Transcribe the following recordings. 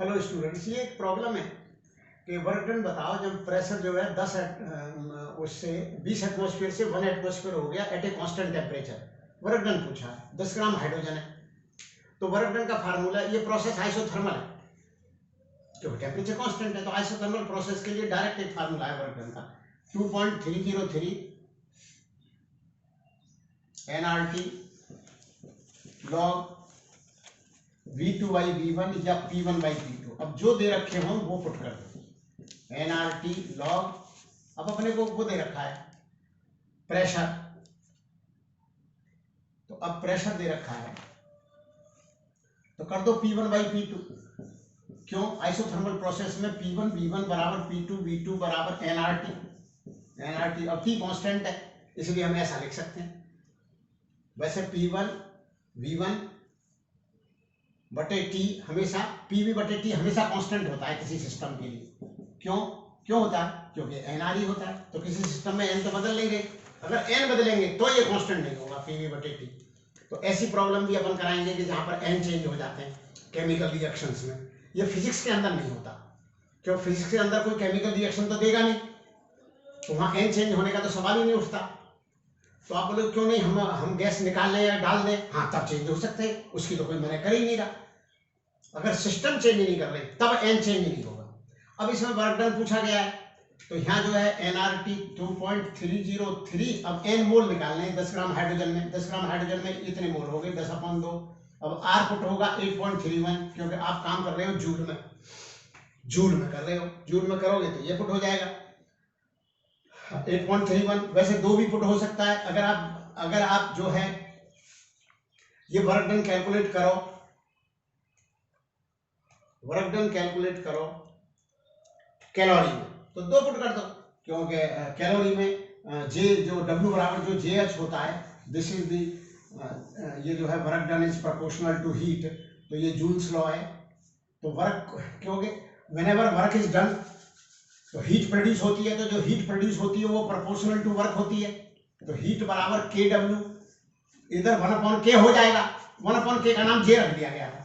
Hello students, ये एक problem है कि वर्क डन बताओ जब प्रेशर जो है 10 उससे 20 एटमॉस्फेयर से 1 एटमॉस्फेयर हो गया at a constant temperature. Work done पूछा है, 10 ग्राम हाइड्रोजन है। तो वर्क डन का फार्मूला, ये प्रोसेस आइसोथर्मल है क्योंकि टेम्परेचर कांस्टेंट है, तो आइसोथर्मल प्रोसेस के लिए डायरेक्ट एक फार्मूला है वर्क डन का 2.303 nRT log V2/V1 या P1/P2। अब जो दे रखे हों वो पुट कर दो। nRT log, अब अपने को वो दे रखा है प्रेशर, तो अब प्रेशर दे रखा है तो कर दो P1/P2। क्यों? आइसोथर्मल प्रोसेस में P1 V1 बराबर P2 V2 बराबर nRT। अब P कांस्टेंट है इसलिए हम ऐसा लिख सकते हैं। वैसे P1 V1 बटे T हमेशा, PV बटे T हमेशा कांस्टेंट होता है किसी सिस्टम के लिए। क्यों होता है? क्योंकि NRE होता है, तो किसी सिस्टम में n तो बदल नहीं रहे। अगर n बदलेंगे तो ये कांस्टेंट नहीं होगा PV बटे T। तो ऐसी प्रॉब्लम भी अपन कराएंगे कि जहां पर n चेंज हो जाते हैं केमिकल रिएक्शंस में। ये फिजिक्स के अंदर नहीं होता, क्यों? फिजिक्स के अंदर कोई केमिकल रिएक्शन तो देगा नहीं, तो वहां n चेंज होने का तो सवाल ही नहीं उठता। तो आप बोले क्यों नहीं, हम गैस निकाल लें या डाल दें, हाँ तब चेंज हो सकते हैं, उसकी तो कोई मना कर ही नहीं रहा। अगर सिस्टम चेंज नहीं कर रहे तब n चेंज नहीं होगा। अब इसमें वर्क डन पूछा गया है, तो यहाँ जो है nRT 2.303। अब n मोल निकालने हैं 10 ग्राम हाइड्रोजन में। 10 ग्राम हाइड्रोजन में इतने मोल हो गए 10/2। अब R पुट होगा 8.31, क्योंकि आप काम कर रहे हो जूल में कर रहे हो, जूल में करोगे तो ये पुट हो जाएगा 8.31। वैसे 2 भी पुट हो सकता है। अगर आप जो है ये वर्क डन कैलकुलेट करो कैलोरी में, तो 2 पुट कर दो, क्योंकि कैलोरी में जे जो W बराबर जो JH होता है, दिस इज दी, ये जो है work done is proportional to heat, तो ये जूल्स लॉ है। तो वर्क, क्योंकि व्हेनेवर वर्क इज डन तो हीट प्रोड्यूस होती है, तो जो हीट प्रोड्यूस होती है वो प्रोपोर्शनल टू वर्क होती है। तो हीट बराबर KW, इधर 1/K हो जाएगा, 1/K का नाम J रख दिया गया था,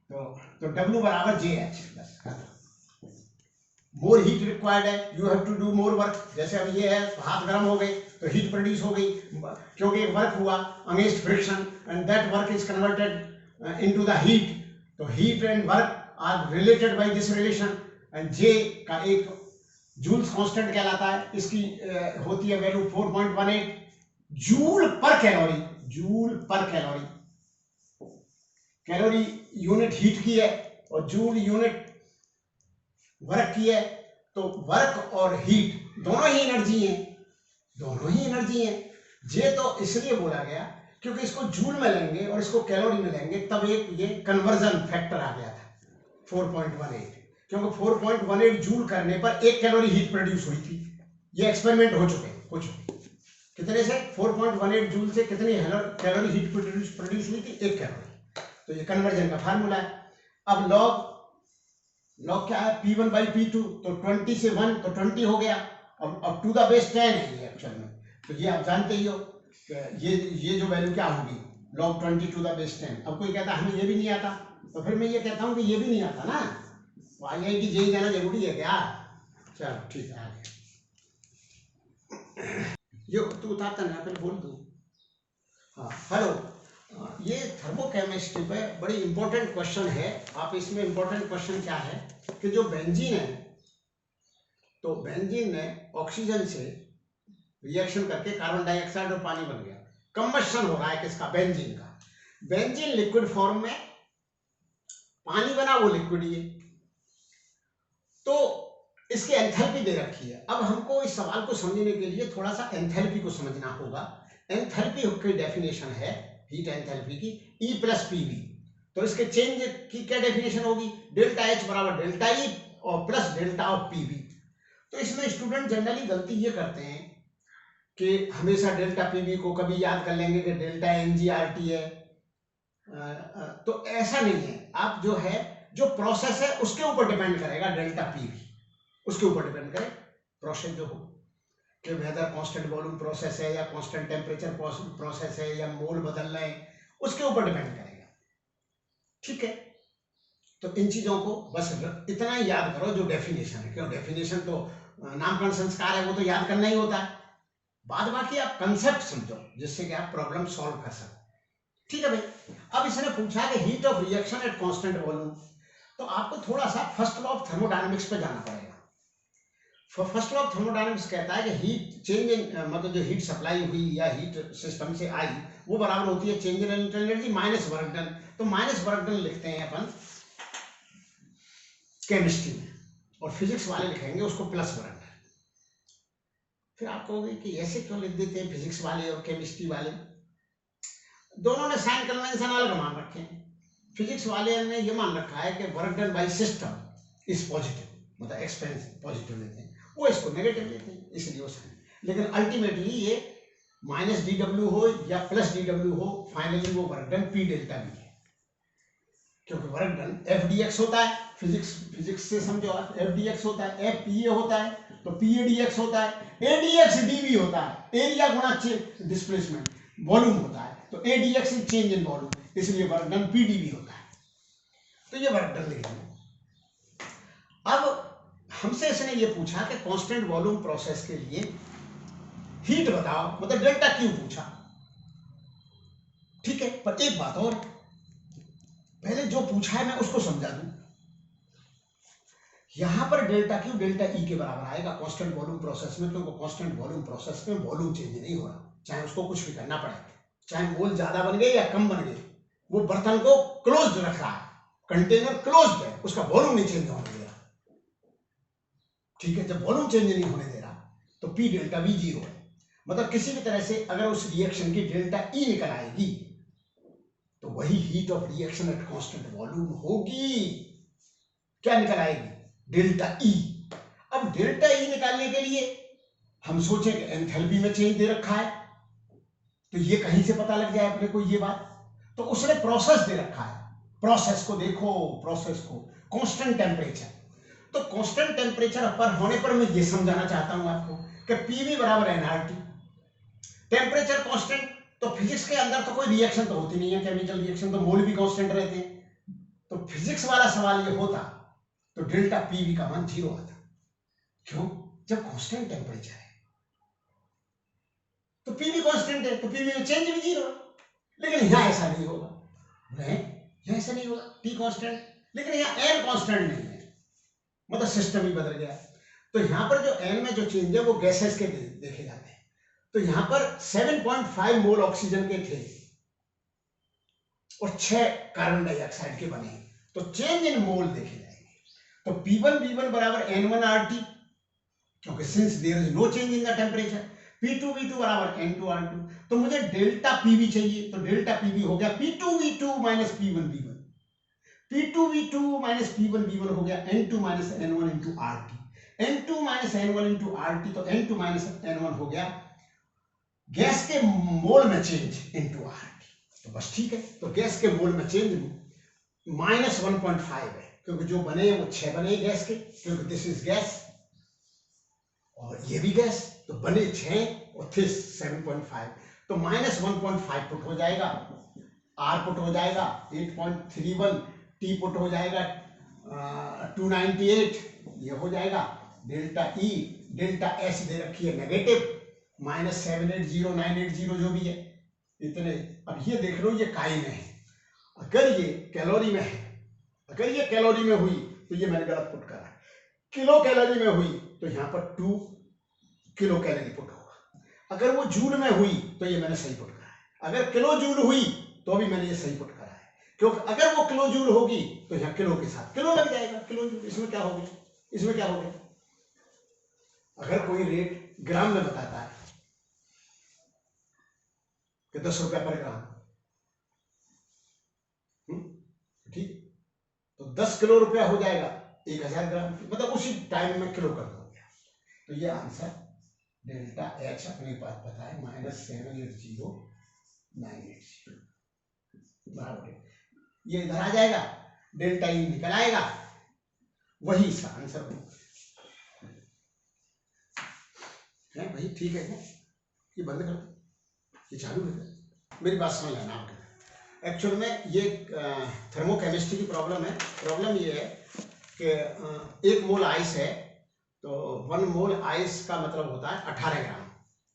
तो W बराबर JH। मोर हीट रिक्वायर्ड है, you have to do more work. जैसे अब ये है, हाथ गर्म हो गए तो हीट प्रोड्यूस हो गई, क्योंकि वर्क हुआ against friction, and that work is converted into the heat. तो heat and work are related by this relation, and J का एक जूल्स कांस्टेंट कहलाता है। इसकी होती है वैल्यू 4.18 जूल पर कैलोरी। कैलोरी यूनिट हीट की है और जूल यूनिट वर्क की है। तो वर्क और हीट दोनों ही एनर्जी हैं। जे तो इसलिए बोला गया क्योंकि इसको जूल में लेंगे और इसको कैलोरी में लेंगे, तब एक ये कन्वर्जन फैक्टर आ गया था 4.18, क्योंकि 4.18 जूल करने पर 1 कैलोरी हीट प्रोड्यूस हुई थी। ये एक्सपेरिमेंट हो चुके हैं कुछ। कितने से? 4.18 जूल से कितनी कैलोरी हीट प्रोड्यूस हुई थी? 1 कैलोरी। तो ये कन्वर्जन का फार्मूला है। अब लॉग क्या है? P1/P2, तो 20 से 1 तो 20 हो गया। अब टू द बेस 10 है ये एक्चुअल में, तो ये आप जानते ही हो कि ये जो वैल्यू क्या होगी, log 20 टू द बेस 10। अब कोई कहता है हमें ये भी नहीं आता, तो फिर मैं ये कहता हूँ कि ये भी नहीं आता ना, तो IIT JEE जाना जरूरी है क्या? चलो ठीक है, आगे ये तू उतारता ना, पहले बोल दूँ। हाँ हेलो, ये थर्मोकेमिस्ट्री पे बड़ी इंपॉर्टेंट क्वेश्चन है। आप इसमें इंपॉर्टेंट क्वेश्चन क्या है कि जो बेंजीन है, तो बेंजीन ने ऑक्सीजन से रिएक्शन करके कार्बन डाइऑक्साइड और पानी बन गया। कंबशन हो रहा है किसका? बेंजीन का। बेंजीन लिक्विड फॉर्म में, पानी बना वो लिक्विड ही है, तो इसकी एंथैल्पी दे रखी है। अब हमको इस सवाल को समझने के लिए थोड़ा सा एंथैल्पी को समझना होगा। एंथैल्पी की डेफिनेशन है हीट एंथैल्पी की E+PV। तो इसके चेंज की क्या डेफिनेशन होगी? डेल्टा H बराबर डेल्टा E और प्लस डेल्टा ऑफ PV। तो इसमें स्टूडेंट जनरली गलती ये करते हैं कि हमेशा डेल्टा PV को कभी याद कर लेंगे कि डेल्टा NGRT है, तो ऐसा नहीं है। आप जो प्रोसेस है उसके ऊपर डिपेंड करेगा डेल्टा PV, उसके ऊपर डिपेंड करे प्रोसेस जो हो, कि वेदर कांस्टेंट वॉल्यूम प्रोसेस है या कांस्टेंट टेम्परेचर प्रोसेस है या मोल बदल रहे हैं, उसके ऊपर डिपेंड करेगा। ठीक है, तो इन चीजों को बस इतना ही याद करो जो डेफिनेशन है, क्यों डेफिनेशन तो नामकरण संस्कार है, वो तो याद करना ही होता है। बाद बाकी आप कंसेप्ट समझो जिससे कि आप प्रॉब्लम सॉल्व कर सको। ठीक है भाई। अब इसने पूछा कि heat of reaction at constant volume, तो आपको थोड़ा सा फर्स्ट लॉ ऑफ थर्मोडायनेमिक्स पे जाना पड़ेगा। फर्स्ट लॉ ऑफ थर्मोडायनेमिक्स कहता है कि हीट चेंज इन, मतलब जो हीट सप्लाई हुई या हीट सिस्टम से आई वो बराबर होती है change in energy minus work done. तो माइनस वर्क डन लिखते हैं अपन केमिस्ट्री में, और फिजिक्स वाले लिखेंगे उसको प्लस वर्क डन। फिर आप कहोगे कि ऐसे क्यों लिख देते हैं फिजिक्स वाले और केमिस्ट्री वाले, दोनों ने साइन कन्वेंशन अलग मान रखे हैं। फिजिक्स वाले ने ये मान रखा है कि work done by system is positive, मतलब एक्सपेंसिव पॉजिटिव लेते हैं, वो इसको नेगेटिव लेते हैं, इसलिए वो साइन। लेकिन अल्टीमेटली ये माइनस डी डब्ल्यू हो या प्लस डी डब्ल्यू हो, फाइनली वो वर्क डन पी डेल्टा भी है, क्योंकि work done F D X होता है। फिजिक्स से समझो, एफ डी एक्स होता है, एफ पी ए होता है, तो पी ए डी एक्स होता है, A D X D V होता है, एरिया गुणा डिस्प्लेसमेंट वॉल्यूम होता है, तो A D X is change in volume, इसलिए work done P D V होता है। तो ये वर्क डन लिखेंगे। अब हमसे इसने ये पूछा कि कांस्टेंट वॉल्यूम प्रोसेस के लिए हीट बताओ, मतलब डेल्टा क्यू पूछा। ठीक है, पर एक बात और, पहले जो पूछा है मैं उसको समझा दूं। यहां पर डेल्टा क्यू डेल्टा ई के बराबर आएगा कांस्टेंट वॉल्यूम प्रोसेस में, क्योंकि कांस्टेंट वॉल्यूम प्रोसेस में वॉल्यूम चेंज नहीं हो रहा, चाहे उसको कुछ भी करना पड़े, चाहे मोल ज्यादा बन गए या कम बन गए, वो बर्तन को क्लोज रख रहा है, कंटेनर क्लोज है, उसका वॉल्यूम नहीं चेंज होने दे रहा। ठीक है, जब वॉल्यूम चेंज नहीं होने दे रहा तो पी डेल्टा वी जीरो है, मतलब किसी भी तरह से अगर उस रिएक्शन की डेल्टा ई निकल आएगी तो वही heat of reaction at constant volume होगी। क्या निकल आएगी? Delta E. अब डेल्टा ई निकालने के लिए हम सोचे कि एंथैल्पी में चेंज दे रखा है, तो ये कहीं से पता लग जाए अपने को ये बात, तो उसने प्रोसेस दे रखा है, प्रोसेस को देखो, प्रोसेस को कांस्टेंट टेम्परेचर, तो कांस्टेंट टेम्परेचर पर होने पर मैं ये समझाना चाहता हूं आपको कि पीवी बराबर एनआरटी, टेम्परेचर कांस्टेंट, तो फिजिक्स के अंदर तो कोई रिएक्शन तो होती नहीं है, केमिकल रिएक्शन तो मोल भी कांस्टेंट रहते हैं, तो फिजिक्स वाला सवाल ये होता तो डेल्टा पीवी का मान जीरो आता। क्यों? जब कांस्टेंट टेम्परेचर है तो पीवी कांस्टेंट है, तो पीवी में चेंज भी जीरो है। लेकिन यहां ऐसा नहीं होगा, यहां ऐसा नहीं होगा, पी कांस्टेंट, लेकिन यहां एन कांस्टेंट नहीं है, मतलब सिस्टम ही बदल गया। तो यहां पर जो एन में जो चेंज है वो गैसेस के देखे जाते हैं, तो यहां पर 7.5 मोल ऑक्सीजन के थे और 6 कार्बन डाइऑक्साइड के बने, तो चेंज इन मोल देखे जाएंगे। तो P1 V1 बराबर N1 RT, क्योंकि since there is no change in the temperature, P2 V2 बराबर N2 R2, तो मुझे डेल्टा PV चाहिए, तो डेल्टा PV हो गया P2 V2 minus P1 V1, P2 V2 minus P1 V1 हो गया N2 minus N1 into RT, N2 minus N1 into RT, तो N2 माइनस N1 हो गया गैस के मोल में चेंज इंटू RT, तो बस ठीक है। तो गैस के मोल में चेंज माइनस 1.5 है, क्योंकि जो बने वो 6 बने गैस के, क्योंकि दिस इज गैस और ये भी गैस, तो बने 6 और थे 7.5, तो माइनस 1.5 पुट हो जाएगा, R पुट हो जाएगा 8.31, T पुट हो जाएगा 298, ये हो जाएगा डेल्टा E, डेल्टा S दे रखी है नेगेटिव माइनस 780 जो भी है इतने। अब ये देख लो ये काई में है, अगर ये कैलोरी में है, अगर ये कैलोरी में हुई तो ये मैंने गलत पुट करा, किलो कैलोरी में हुई तो यहाँ पर 2 किलो कैलोरी पुट होगा, अगर वो जूल में हुई तो ये मैंने सही पुट करा है, अगर किलो जूल हुई तो भी मैंने ये सही पुट करा है, क्योंकि अगर वो किलो जूल होगी तो यहाँ किलो के साथ किलो लग जाएगा, किलो जूल, इसमें क्या हो गया, इसमें क्या हो गया। अगर कोई रेट ग्राम में बताता है कि 10 रुपया पर ग्राम, ठीक, तो 10 किलो रुपया हो जाएगा 1000 ग्राम, मतलब उसी टाइम में किलो कर दोगे। तो ये आंसर डेल्टा एच अपने पास पता है माइनस 780,980 बराबर, ये इधर आ जाएगा, डेल्टा ई निकल आएगा, वही इसका आंसर है भाई। ठीक है, ये बंद कर दो, ये चालू है, मेरी बात समझ लेना आपके। एक्चुअल में ये थर्मोकेमिस्ट्री की प्रॉब्लम है। प्रॉब्लम ये है कि 1 मोल आइस है तो 1 मोल आइस का मतलब होता है 18 ग्राम,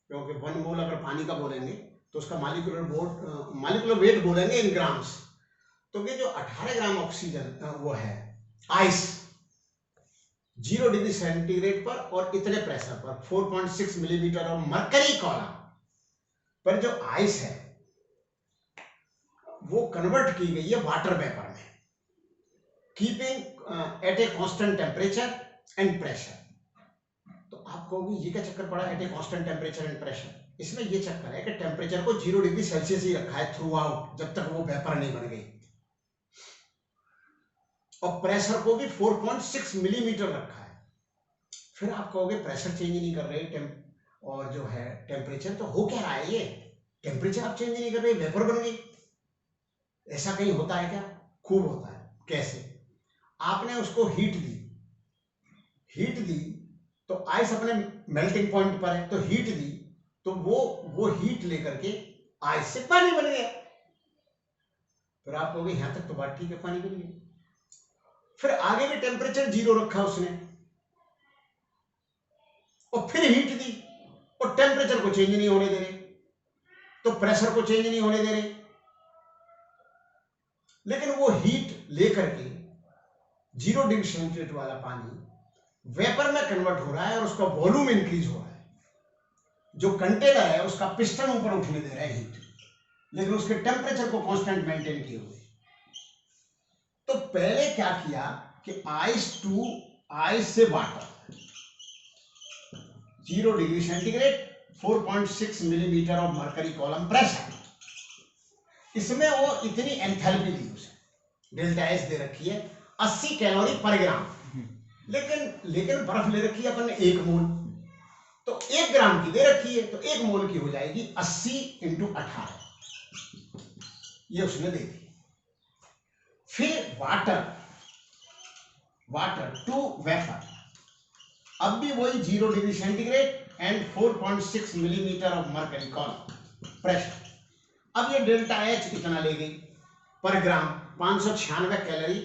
क्योंकि 1 मोल अगर पानी का बोलेंगे तो उसका मालिकुलर वेट बोलेंगे इन ग्राम्स। तो ये जो 18 ग्राम ऑक्सीजन वो है आइस 0 डिग्री सेंटीग्रेड पर और इतने प्रेशर पर 4.6 मिलीमीटर और मरकरी कॉलम पर जो आइस है वो कन्वर्ट की गई है वाटर वेपर में, keeping at a constant temperature and pressure. तो आप कहोगे ये क्या चक्कर पड़ा at a constant temperature and pressure? इसमें ये चक्कर है कि टेम्परेचर को 0 डिग्री सेल्सियस ही रखा है थ्रू आउट, जब तक वो वेपर नहीं बन गई, और प्रेशर को भी 4.6 मिलीमीटर रखा है। फिर आप कहोगे प्रेशर चेंज नहीं कर रहे और जो है टेम्परेचर तो हो क्या रहा है, ये टेम्परेचर आप चेंज नहीं कर रहे, वेपर बन गई। ऐसा कहीं होता है क्या? खूब होता है। कैसे? आपने उसको हीट दी तो आइस अपने मेल्टिंग पॉइंट पर है, तो हीट दी तो वो हीट लेकर के आइस से पानी बन गया। फिर आप कहोगे यहां तक तो बात ठीक है, पानी बन गया। फिर आगे भी टेम्परेचर 0 रखा उसने और फिर हीट दी और टेम्परेचर को चेंज नहीं होने दे रहे, तो प्रेशर को चेंज नहीं होने दे रहे, लेकिन वो हीट लेकर के 0 डिग्री सेंटीग्रेड वाला पानी वेपर में कन्वर्ट हो रहा है और उसका वॉल्यूम इंक्रीज हो रहा है। जो कंटेनर है उसका पिस्टन ऊपर उठने दे रहा है हीट, लेकिन उसके टेम्परेचर को कांस्टेंट मेंटेन किए हुए। तो पहले क्या किया कि आइस से water 0 degree centigrade 4.6 millimetre of mercury column pressure, इसमें वो इतनी एंथैल्पी दी उसे, डेल्टा एच दे रखी है 80 कैलोरी पर ग्राम, लेकिन बर्फ ले रखी है अपन ने 1 मोल, तो 1 ग्राम की दे रखी है, तो 1 मोल की हो जाएगी 80 × 18, ये उसने दे दी। फिर वाटर टू वेपर, अब भी वही 0 degree centigrade and 4.6 millimetre of mercury column pressure. अब ये डेल्टा एच इतना ले गई पर ग्राम, 596 कैलोरी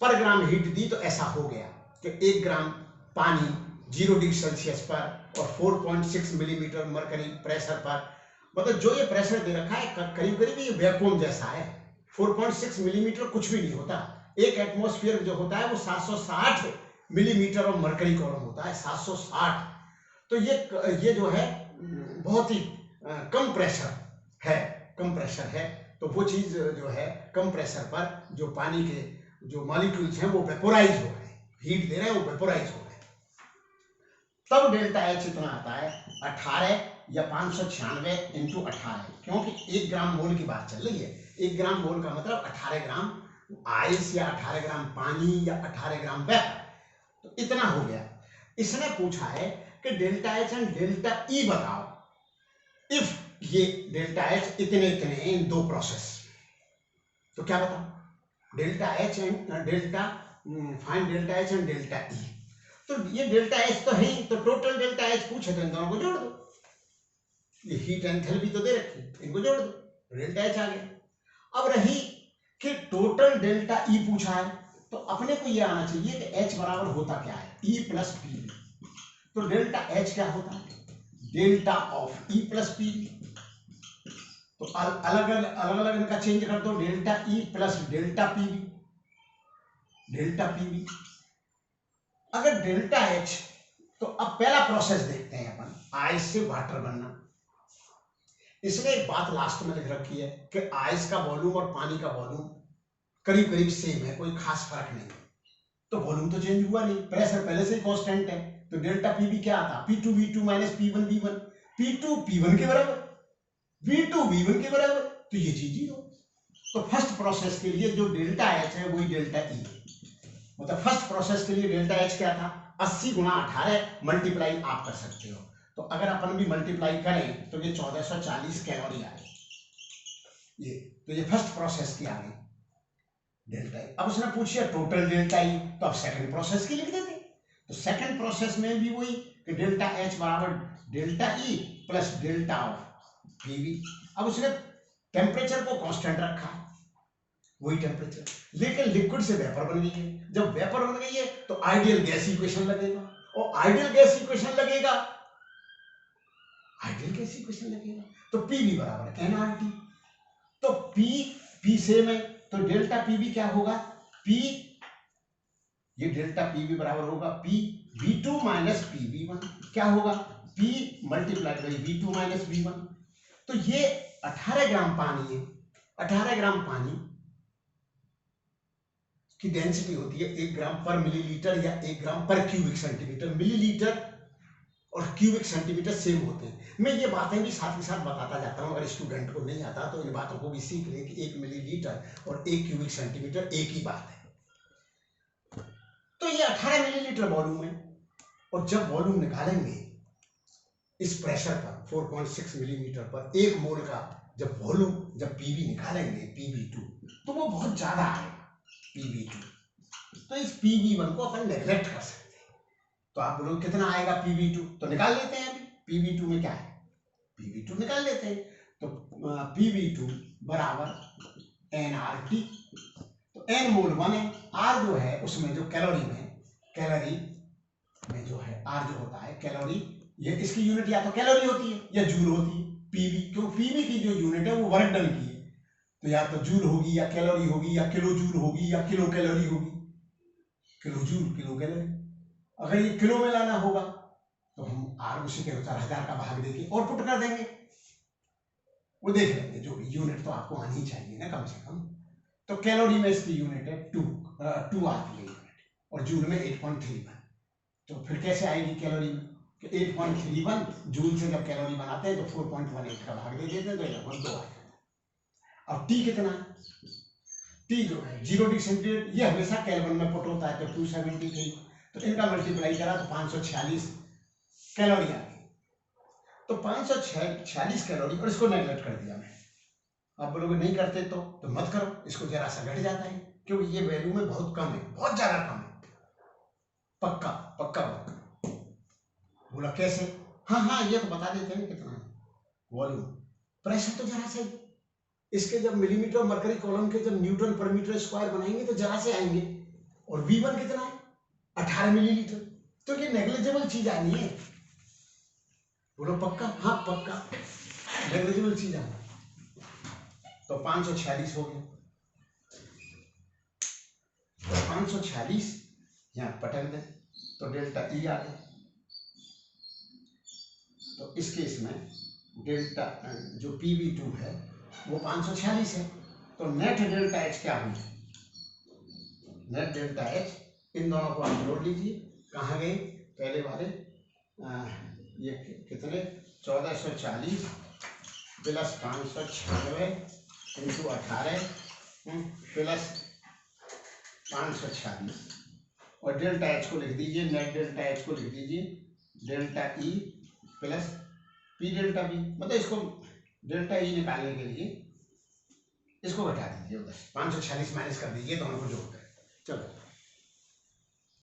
पर ग्राम हीट दी, तो ऐसा हो गया कि 1 ग्राम पानी 0 डिग्री सेल्सियस पर और 4.6 मिलीमीटर मरकरी प्रेशर पर, मतलब जो ये प्रेशर दे रखा है करीब करीब ये वैक्यूम जैसा है। 4.6 मिलीमीटर कुछ भी नहीं होता, एक एटमॉस्फेयर जो होता है वो 760 मिलीमीटर ऑफ मरकरी कॉलम होता है, 760। तो ये जो है बहुत ही कम प्रेशर है, तो वो चीज जो है कम प्रेशर पर जो पानी के जो मॉलिक्यूल्स हैं वो वेपोराइज हो रहे हैं, हीट दे रहे हैं, वो वेपोराइज हो रहे हैं। तब डेल्टा एच इतना आता है 18 या 596 × 18, क्योंकि 1 ग्राम मोल की बात चल रही है। 1 ग्राम मोल का मतलब 18 ग्राम आइस या 18 ग्राम पानी या 18 ग्राम वेपर, तो इतना हो गया। इसने पूछा है कि delta H and delta E बताओ इफ ये डेल्टा एच इतने इन 2 प्रोसेस, तो क्या बताओ delta H and find delta H and delta E. तो ये डेल्टा एच तो है ही, तो टोटल डेल्टा एच पूछे तो इन दोनों को जोड़ दो, ये हीट एंथैल्पी तो दे रखी, इनको जोड़ दो, डेल्टा एच आ गया। अब रही कि टोटल डेल्टा ई पूछा है, तो अपने को ये आना चाहिए कि एच बराबर होता क्या है, ई प्लस पी। तो डेल्टा एच क्या होता है, delta of E plus P. तो अलग अलग इनका चेंज कर दो, delta E plus delta PV, delta PV. अगर डेल्टा एच, तो अब पहला प्रोसेस देखते हैं अपन, आइस से वाटर बनना। इसमें एक बात लास्ट में लिख रखी है कि आइस का वॉल्यूम और पानी का वॉल्यूम करीब करीब सेम है, कोई खास फर्क नहीं, तो वॉल्यूम तो चेंज हुआ नहीं, प्रेशर पहले से ही कांस्टेंट है। तो डेल्टा पीवी क्या आता, P2V2 minus P1V1, P2 P1 के बराबर, V2 V1 के बराबर, तो ये चीज ही हो। तो फर्स्ट प्रोसेस के लिए जो डेल्टा एच है वही डेल्टा ई है, मतलब फर्स्ट प्रोसेस के लिए डेल्टा एच क्या था, 80 × 18 मल्टीप्लाई आप कर सकते हो। तो अगर अपन भी मल्टीप्लाई करें तो ये 1440 कैलोरी आए, तो ये फर्स्ट प्रोसेस की आ गई डेल्टा ई। अब उसने पूछिए टोटल डेल्टा ई, तो अब सेकंड प्रोसेस की लिख देते। तो सेकंड प्रोसेस में भी वही कि डेल्टा एच बराबर delta E plus delta of PV. अब उसने टेम्परेचर को कांस्टेंट रखा, वही टेम्परेचर, लेकिन लिक्विड से वेपर बन गई है। जब वेपर बन गई है तो आइडियल गैस इक्वेशन लगेगा, और आइडियल गैस इक्वेशन लगेगा, आइडियल गैस इक्वेशन लगेगा तो पीवी बराबर एनआरटी। तो पी सेम है तो डेल्टा पीवी क्या होगा, पी, ये डेल्टा पीवी बराबर होगा पी V2 माइनस PV1, क्या होगा P multiplied by V2 minus V1। तो ये 18 ग्राम पानी है, 18 ग्राम पानी की डेंसिटी होती है 1 ग्राम पर मिलीलीटर या 1 ग्राम पर क्यूबिक सेंटीमीटर। मिलीलीटर और क्यूबिक सेंटीमीटर सेम होते हैं। मैं ये बातें भी साथ ही साथ बताता जाता हूँ, अगर स्टूडेंट को नहीं आता तो इन बातों को भी सीख ले कि 1 मिलीलीटर और 1 क्यूबिक सेंटीमीटर एक ही बात है। तो ये 18 मिलीलीटर वॉल्यूम है, और जब वॉल्यूम निकालेंगे इस प्रेशर पर 4.6 मिलीमीटर पर 1 मोल का जब वॉल्यूम, जब पीवी निकालेंगे PV2, तो वो बहुत ज्यादा आएगा PV2। तो इस PV1 को अपन नेग्लेक्ट कर सकते हैं। तो आप बोलोगे कितना आएगा PV2, तो निकाल लेते हैं। अभी PV2 में क्या है, PV2 निकाल लेते हैं। तो PV2 बराबर nRT, तो n मोल 1 है, R जो है उसमें जो कैलोरी में जो है R जो होता है कैलोरी, ये इसकी यूनिट या तो कैलोरी होती है या जूल होती है। पीवी, क्यों पीवी की जो यूनिट है वो वर्क डन की है, तो या तो जूल होगी या कैलोरी होगी या किलो जूल होगी या किलो कैलोरी होगी। किलो जूल किलो कैलोरी, अगर ये किलो में लाना होगा तो हम आर उसी के अनुसार 1000 का भाग देके और पुट कर देंगे, वो देख लेंगे जो भी यूनिट तो आपको आनी ही चाहिए ना कम से कम। तो कैलोरी में इसकी यूनिट है 2 आती है यूनिट, और जूल में 8.31। तो फिर कैसे आएगी कैलोरी में, 8.31 जूल से जब कैलोरी बनाते हैं तो 4.18 का भाग दे देते हैं तो लगभग 2 आ जाता है। अब टी कितना है, टी जो है 0 डिग्री सेंटीग्रेड, ये हमेशा केल्विन में पुट होता है, तो 273, तो इनका मल्टीप्लाई करा तो 546 कैलोरी आ गई। तो 546 कैलोरी, और इसको नेगलेक्ट कर दिया मैं। आप बोलोगे नहीं करते तो मत करो, इसको जरा सा घट जाता है क्योंकि ये वैल्यू में बहुत कम है, बहुत ज्यादा कम है। पक्का पक्का पक्का। बोला कैसे, हाँ ये तो बता देते हैं कितना है वॉल्यूम। प्रेशर तो जरा से, इसके जब मिलीमीटर मरकरी कॉलम के जब न्यूटन पर मीटर स्क्वायर बनाएंगे तो जरा से आएंगे, और V1 कितना है 18 मिलीलीटर, तो ये नेग्लिजिबल चीज आनी है। बोलो पक्का, हाँ पक्का नेग्लिजिबल चीज आनी। तो 546 हो गया, तो 546 यहाँ पटक दे तो डेल्टा ई आ गया। तो इस केस में डेल्टा जो PV2 है वो 546 है, तो नेट डेल्टा H क्या हुई, नेट डेल्टा H, इन दोनों को आप जोड़ लीजिए। कहाँ गए पहले वाले, ये कितने 1440 प्लस 596 इंटू 18 प्लस 546, और डेल्टा H को लिख दीजिए, नेट डेल्टा H को लिख दीजिए delta E plus P delta B, मतलब इसको डेल्टा E निकालने के लिए इसको घटा दीजिए, 546 माइनस कर दीजिए दोनों को जोड़कर। चलो